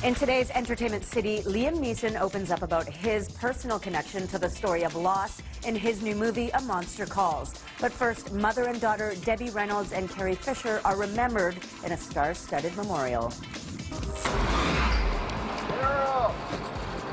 In today's Entertainment City, Liam Neeson opens up about his personal connection to the story of loss in his new movie, A Monster Calls. But first, mother and daughter Debbie Reynolds and Carrie Fisher are remembered in a star-studded memorial.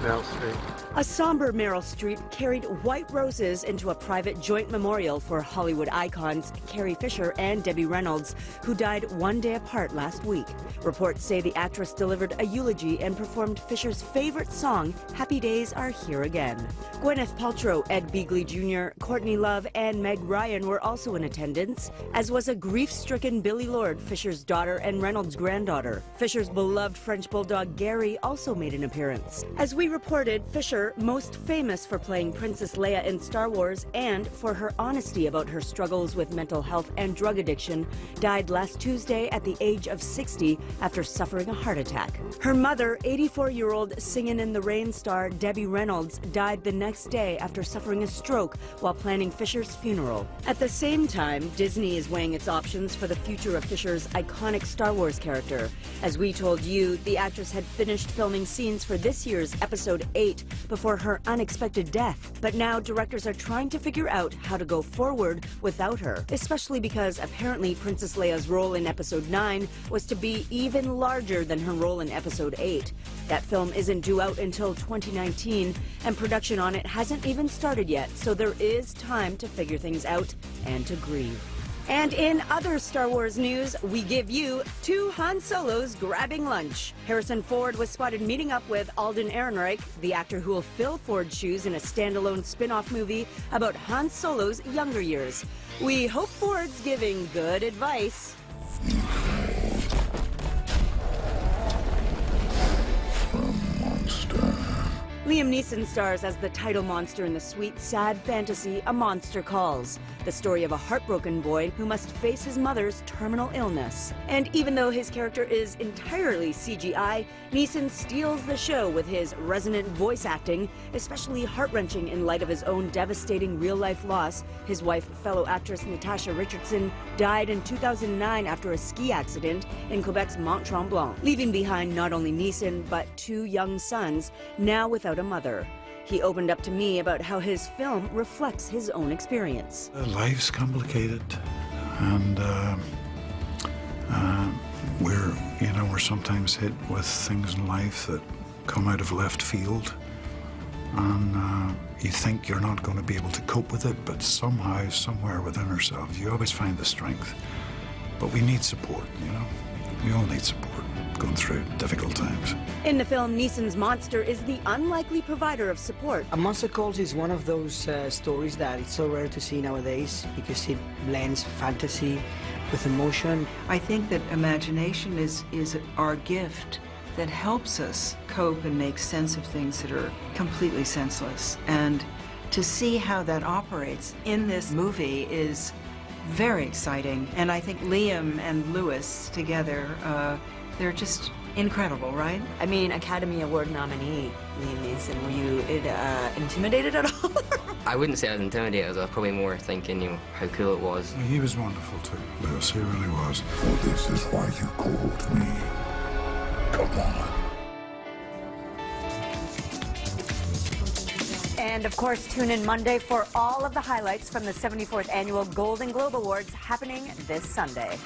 Meryl Streep. A somber Meryl Streep carried white roses into a private joint memorial for Hollywood icons Carrie Fisher and Debbie Reynolds, who died one day apart last week. Reports say the actress delivered a eulogy and performed Fisher's favorite song, Happy Days Are Here Again. Gwyneth Paltrow, Ed Begley Jr., Courtney Love, and Meg Ryan were also in attendance, as was a grief-stricken Billie Lourd, Fisher's daughter and Reynolds' granddaughter. Fisher's beloved French bulldog Gary also made an appearance. As we reported, Fisher, most famous for playing Princess Leia in Star Wars and for her honesty about her struggles with mental health and drug addiction, died last Tuesday at the age of 60 after suffering a heart attack. Her mother, 84-year-old Singin' in the Rain star Debbie Reynolds, died the next day after suffering a stroke while planning Fisher's funeral. At the same time, Disney is weighing its options for the future of Fisher's iconic Star Wars character. As we told you, the actress had finished filming scenes for this year's Episode 8 before her unexpected death. But now directors are trying to figure out how to go forward without her, especially because apparently Princess Leia's role in Episode 9 was to be even larger than her role in Episode 8. That film isn't due out until 2019, and production on it hasn't even started yet, so there is time to figure things out and to grieve. And in other Star Wars news, we give you two Han Solos grabbing lunch. Harrison Ford was spotted meeting up with Alden Ehrenreich, the actor who will fill Ford's shoes in a standalone spin-off movie about Han Solo's younger years. We hope Ford's giving good advice. Liam Neeson stars as the title monster in the sweet, sad fantasy A Monster Calls, the story of a heartbroken boy who must face his mother's terminal illness. And even though his character is entirely CGI, Neeson steals the show with his resonant voice acting, especially heart-wrenching in light of his own devastating real-life loss. His wife, fellow actress Natasha Richardson, died in 2009 after a ski accident in Quebec's Mont-Tremblant, leaving behind not only Neeson, but two young sons, now without a mother. He opened up to me about how his film reflects his own experience. Life's complicated, and we're sometimes hit with things in life that come out of left field, and you think you're not going to be able to cope with it, but somehow, somewhere within ourselves, you always find the strength. But we need support, you know? We all need support going through difficult times. In the film, Neeson's monster is the unlikely provider of support. A Monster Calls is one of those stories that it's so rare to see nowadays because it blends fantasy with emotion. I think that imagination is our gift that helps us cope and make sense of things that are completely senseless. And to see how that operates in this movie is very exciting. And I think Liam and Lewis together, they're just incredible, right? I mean, Academy Award nominee Liam Neeson, were you intimidated at all? I wouldn't say I was intimidated. I was probably more thinking, how cool it was. He was wonderful too, Lewis. He really was. So this is why you called me. Come on. And of course, tune in Monday for all of the highlights from the 74th Annual Golden Globe Awards happening this Sunday.